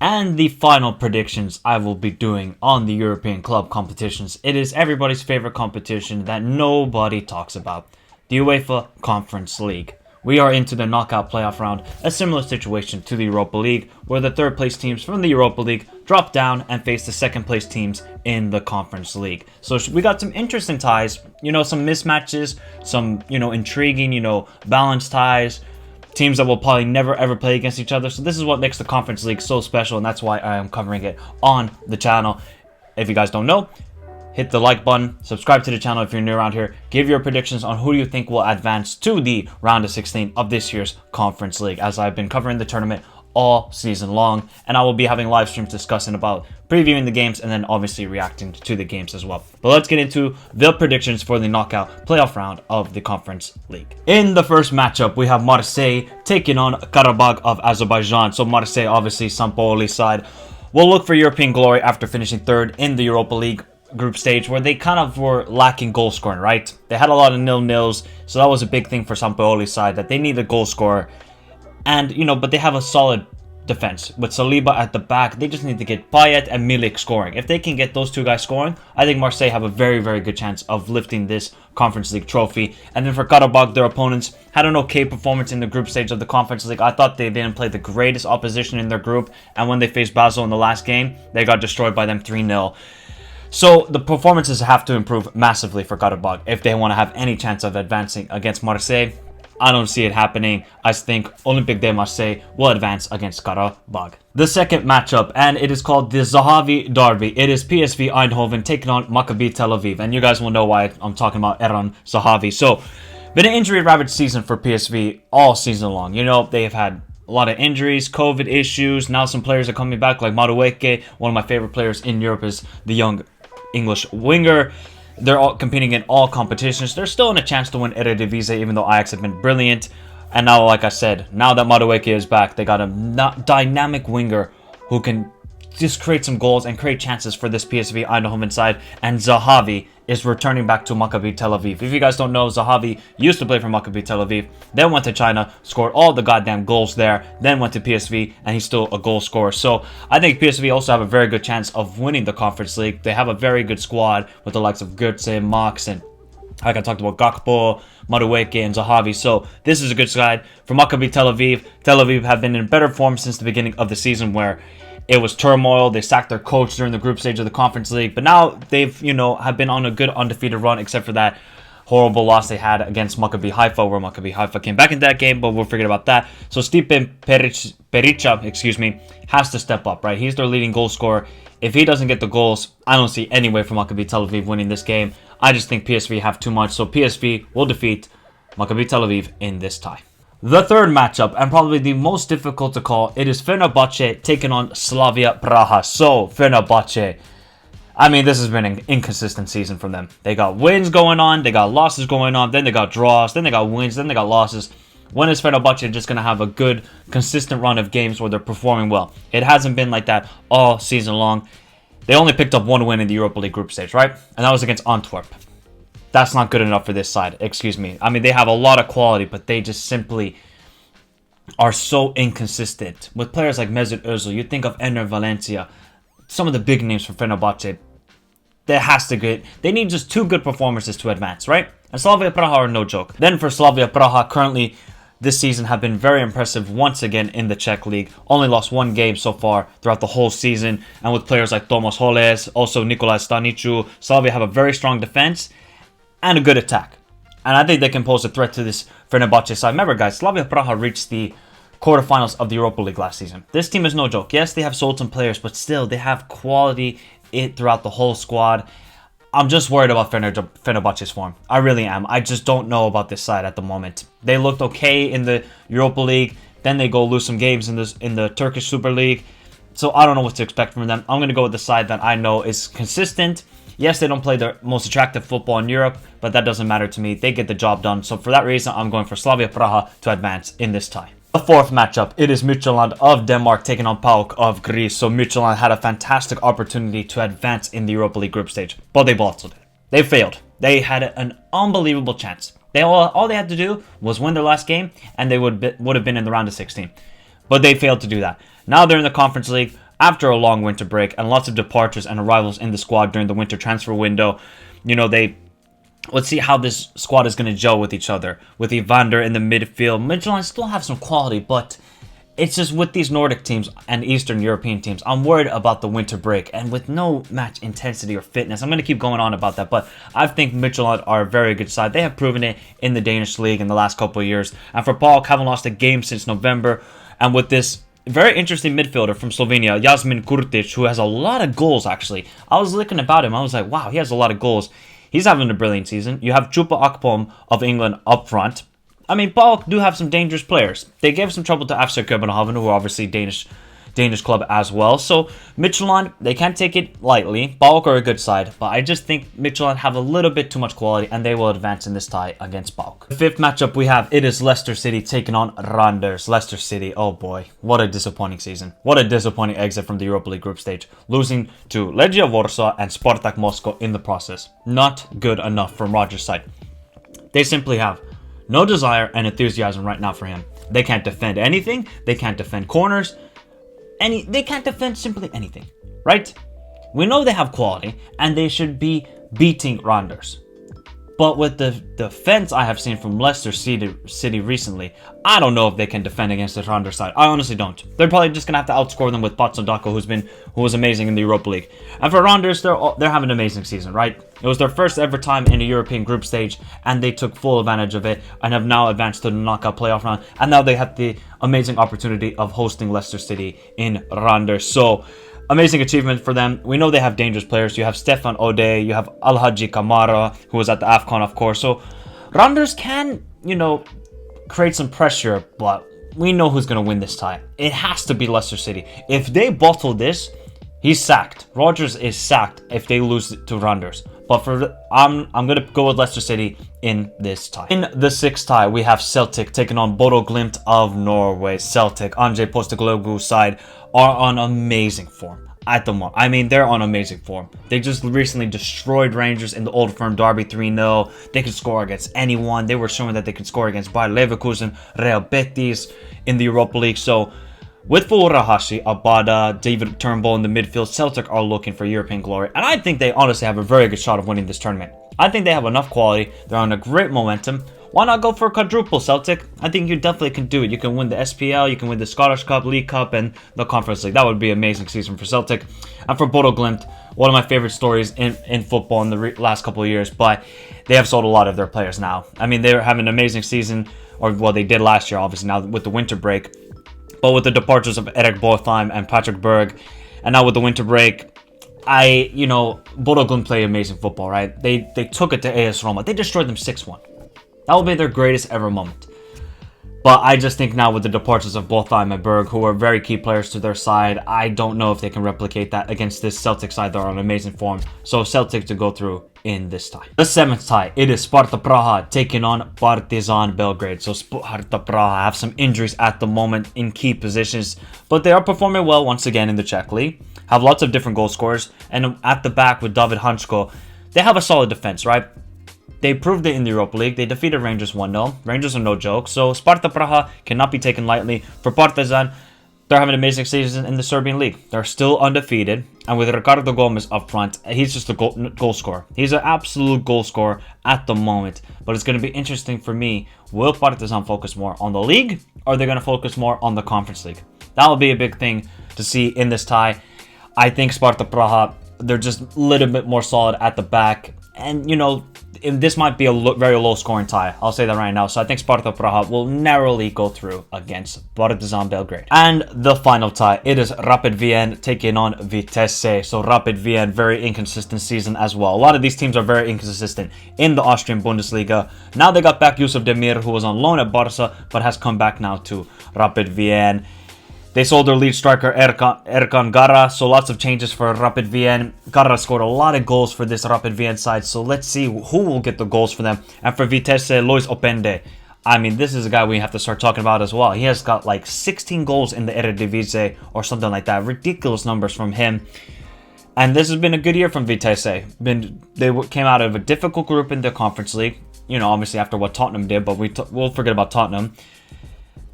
And the final predictions I will be doing on the European club competitions. It is everybody's favorite competition that nobody talks about. The UEFA Conference League. We are into the knockout playoff round, a similar situation to the Europa League, where the third place teams from the Europa League drop down and face the second place teams in the Conference League. So we got some interesting ties, some mismatches, some, intriguing, balanced ties, teams that will probably never ever play against each other. So this is what makes the Conference League so special, and that's why I am covering it on the channel. If you guys don't know, hit the like button, subscribe to the channel if you're new around here, give your predictions on who you think will advance to the round of 16 of this year's Conference League, as I've been covering the tournament all season long, and I will be having live streams discussing about previewing the games and then obviously reacting to the games as well. But let's get into the predictions for the knockout playoff round of the Conference League. In the first matchup, we have Marseille taking on Qarabg of Azerbaijan. So Marseille, obviously Sampaoli's side, will look for European glory after finishing third in the Europa League group stage, where they kind of were lacking goal scoring, right? They had a lot of nil-nils, so that was a big thing for Sampaoli's side, that they need a goal scorer. And, but they have a solid defense. With Saliba at the back, they just need to get Payet and Milik scoring. If they can get those two guys scoring, I think Marseille have a very, very good chance of lifting this Conference League trophy. And then for Qarabg, their opponents had an okay performance in the group stage of the Conference League. I thought they didn't play the greatest opposition in their group, and when they faced Basel in the last game, they got destroyed by them 3-0. So the performances have to improve massively for Qarabg if they want to have any chance of advancing against Marseille. I don't see it happening. I think Olympique de Marseille will advance against Qarabg. The second matchup, and it is called the Zahavi Derby. It is PSV Eindhoven taking on Maccabi Tel Aviv. And you guys will know why I'm talking about Eran Zahavi. So, been an injury-ravaged season for PSV all season long. They've had a lot of injuries, COVID issues. Now some players are coming back, like Madueke. One of my favorite players in Europe is the young English winger. They're all competing in all competitions. They're still in a chance to win Eredivisie, even though Ajax have been brilliant. And now, like I said, now that Madueke is back, they got a dynamic winger who can just create some goals and create chances for this PSV Eindhoven side. And Zahavi is returning back to Maccabi Tel Aviv. If you guys don't know, Zahavi used to play for Maccabi Tel Aviv, then went to China, scored all the goddamn goals there, then went to PSV, and he's still a goal scorer. So I think PSV also have a very good chance of winning the Conference League. They have a very good squad with the likes of Götze, Max, and like I talked about, Gakpo, Madueke, and Zahavi. So this is a good side for Maccabi Tel Aviv. Tel Aviv have been in better form since the beginning of the season, where it was turmoil. They sacked their coach during the group stage of the Conference League. But now they've, have been on a good undefeated run, except for that horrible loss they had against Maccabi Haifa, where Maccabi Haifa came back into that game, but we'll forget about that. So Stipe Perica, has to step up, right? He's their leading goal scorer. If he doesn't get the goals, I don't see any way for Maccabi Tel Aviv winning this game. I just think PSV have too much. So PSV will defeat Maccabi Tel Aviv in this tie. The third matchup, and probably the most difficult to call, it is Fenerbahce taking on Slavia Praha. So, Fenerbahce, this has been an inconsistent season from them. They got wins going on, they got losses going on, then they got draws, then they got wins, then they got losses. When is Fenerbahce just going to have a good, consistent run of games where they're performing well? It hasn't been like that all season long. They only picked up one win in the Europa League group stage, right? And that was against Antwerp. That's not good enough for this side, excuse me. They have a lot of quality, but they just simply are so inconsistent. With players like Mesut Ozil, you think of Enner Valencia, some of the big names for Fenerbahce. They need just two good performances to advance, right? And Slavia Praha are no joke. Then for Slavia Praha, currently this season have been very impressive once again in the Czech League. Only lost one game so far throughout the whole season. And with players like Tomas Holes, also Nikolai Stanicu, Slavia have a very strong defense and a good attack. And I think they can pose a threat to this Fenerbahce side. Remember, guys, Slavia Praha reached the quarterfinals of the Europa League last season. This team is no joke. Yes, they have sold some players, but still, they have quality throughout the whole squad. I'm just worried about Fenerbahce's form. I really am. I just don't know about this side at the moment. They looked okay in the Europa League. Then they go lose some games in the Turkish Super League. So I don't know what to expect from them. I'm going to go with the side that I know is consistent. Yes, they don't play the most attractive football in Europe, but that doesn't matter to me. They get the job done. So for that reason, I'm going for Slavia Praha to advance in this tie. The fourth matchup, it is Midtjylland of Denmark taking on Paok of Greece. So Midtjylland had a fantastic opportunity to advance in the Europa League group stage, but they bottled it. They failed. They had an unbelievable chance. All they had to do was win their last game, and they would have been in the round of 16. But they failed to do that. Now they're in the Conference League. after a long winter break and lots of departures and arrivals in the squad during the winter transfer window. Let's see how this squad is going to gel with each other. With Evander in the midfield, Midtjylland still have some quality, but it's just with these Nordic teams and Eastern European teams, I'm worried about the winter break. And with no match intensity or fitness, I'm going to keep going on about that. But I think Midtjylland are a very good side. They have proven it in the Danish league in the last couple of years. And for Paok, haven't lost a game since November. And with this very interesting midfielder from Slovenia, Jasmin Kurtic, who has a lot of goals, actually. I was looking about him. I was like, wow, he has a lot of goals. He's having a brilliant season. You have Chupa Akpom of England up front. I mean, Paok do have some dangerous players. They gave some trouble to FC Copenhagen, who are obviously Danish club as well. So Midtjylland, they can't take it lightly. Paok are a good side, but I just think Midtjylland have a little bit too much quality, and they will advance in this tie against Paok. The fifth matchup we have, it is Leicester City taking on Randers. Leicester City, oh boy, what a disappointing season. What a disappointing exit from the Europa League group stage, losing to Legia Warsaw and Spartak Moscow in the process. Not good enough from Rodgers' side. They simply have no desire and enthusiasm right now for him. They can't defend anything. They can't defend corners. They can't defend simply anything, right? We know they have quality and they should be beating Randers. But with the defense I have seen from Leicester City recently, I don't know if they can defend against the Randers side. I honestly don't. They're probably just gonna have to outscore them with Patson Dako, who was amazing in the Europa League. And for Randers, they're having an amazing season, right? It was their first ever time in a European group stage, and they took full advantage of it and have now advanced to the knockout playoff round. And now they have the amazing opportunity of hosting Leicester City in Randers. So, amazing achievement for them. We know they have dangerous players. You have Stefan Ode, you have Alhaji Kamara, who was at the AFCON, of course. So, Randers can, create some pressure, but we know who's going to win this tie. It has to be Leicester City. If they bottle this, he's sacked. Rodgers is sacked if they lose to Randers. But I'm going to go with Leicester City in this tie. In the sixth tie, we have Celtic taking on Bodo Glimt of Norway. Celtic, Anje Postecoglou's side, are on amazing form at the moment. I mean, they're on amazing form. They just recently destroyed Rangers in the Old Firm Derby 3-0. They could score against anyone. They were showing that they could score against Bayer Leverkusen, Real Betis in the Europa League. So, with Furuhashi, Abada, David Turnbull in the midfield, Celtic are looking for European glory. And I think they honestly have a very good shot of winning this tournament. I think they have enough quality. They're on a great momentum. Why not go for a quadruple, Celtic? I think you definitely can do it. You can win the SPL, you can win the Scottish Cup, League Cup, and the Conference League. That would be an amazing season for Celtic. And for Bodo Glimt, one of my favorite stories in football in the last couple of years, but they have sold a lot of their players now. I mean, they're having an amazing season, or well, they did last year, obviously, now with the winter break. But with the departures of Erik Botheim and Patrick Berg, and now with the winter break, Bodo Glimt play amazing football, right? They took it to AS Roma. They destroyed them 6-1. That will be their greatest ever moment. But I just think now with the departures of Botheim and Berg, who are very key players to their side, I don't know if they can replicate that against this Celtic side that are on amazing form. So Celtic to go through in this tie. The seventh tie, it is Sparta Praha taking on Partizan Belgrade. So Sparta Praha have some injuries at the moment in key positions, but they are performing well once again in the Czech League. Have lots of different goal scorers, and at the back with David Hančko, they have a solid defense, right? They proved it in the Europa League. They defeated Rangers 1-0. Rangers are no joke. So Sparta Praha cannot be taken lightly. For Partizan, they're having an amazing season in the Serbian league. They're still undefeated. And with Ricardo Gomez up front, he's just a goal scorer. He's an absolute goal scorer at the moment. But it's going to be interesting for me. Will Partizan focus more on the league, or are they going to focus more on the Conference League? That will be a big thing to see in this tie. I think Sparta Praha, they're just a little bit more solid at the back. And, this might be a very low-scoring tie. I'll say that right now. So I think Sparta Praha will narrowly go through against Partizan Belgrade. And the final tie, it is Rapid Wien taking on Vitesse. So Rapid Wien, very inconsistent season as well. A lot of these teams are very inconsistent in the Austrian Bundesliga. Now they got back Yusuf Demir, who was on loan at Barca, but has come back now to Rapid Wien. They sold their lead striker Erkan Gara, so lots of changes for Rapid Wien. Gara scored a lot of goals for this Rapid Wien side, so let's see who will get the goals for them. And for Vitesse, Lois Opende. I mean, this is a guy we have to start talking about as well. He has got like 16 goals in the Eredivisie or something like that. Ridiculous numbers from him. And this has been a good year from Vitesse. They came out of a difficult group in the Conference League. Obviously after what Tottenham did, but we'll forget about Tottenham.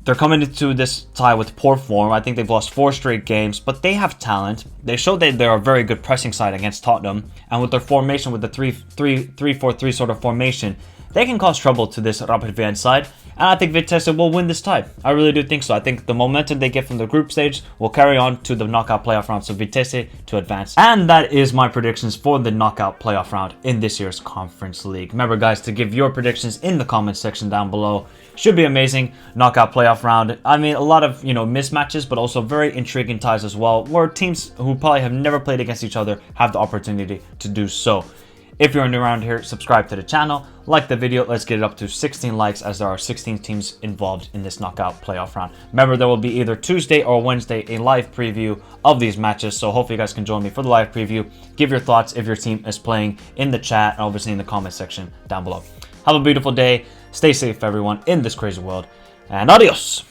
They're coming into this tie with poor form. I think they've lost 4 straight games, but they have talent. They showed that they're a very good pressing side against Tottenham, and with their formation, with the 3-4-3 sort of formation, they can cause trouble to this Rapid Wien side, and I think Vitesse will win this tie. I really do think so. I think the momentum they get from the group stage will carry on to the knockout playoff round, so Vitesse to advance. And that is my predictions for the knockout playoff round in this year's Conference League. Remember, guys, to give your predictions in the comments section down below. Should be amazing knockout playoff round. I mean, a lot of, mismatches, but also very intriguing ties as well, where teams who probably have never played against each other have the opportunity to do so. If you're new around here, subscribe to the channel, like the video. Let's get it up to 16 likes, as there are 16 teams involved in this knockout playoff round. Remember, there will be either Tuesday or Wednesday a live preview of these matches, so hopefully you guys can join me for the live preview. Give your thoughts if your team is playing in the chat and obviously in the comment section down below. Have a beautiful day. Stay safe, everyone, in this crazy world, and adios!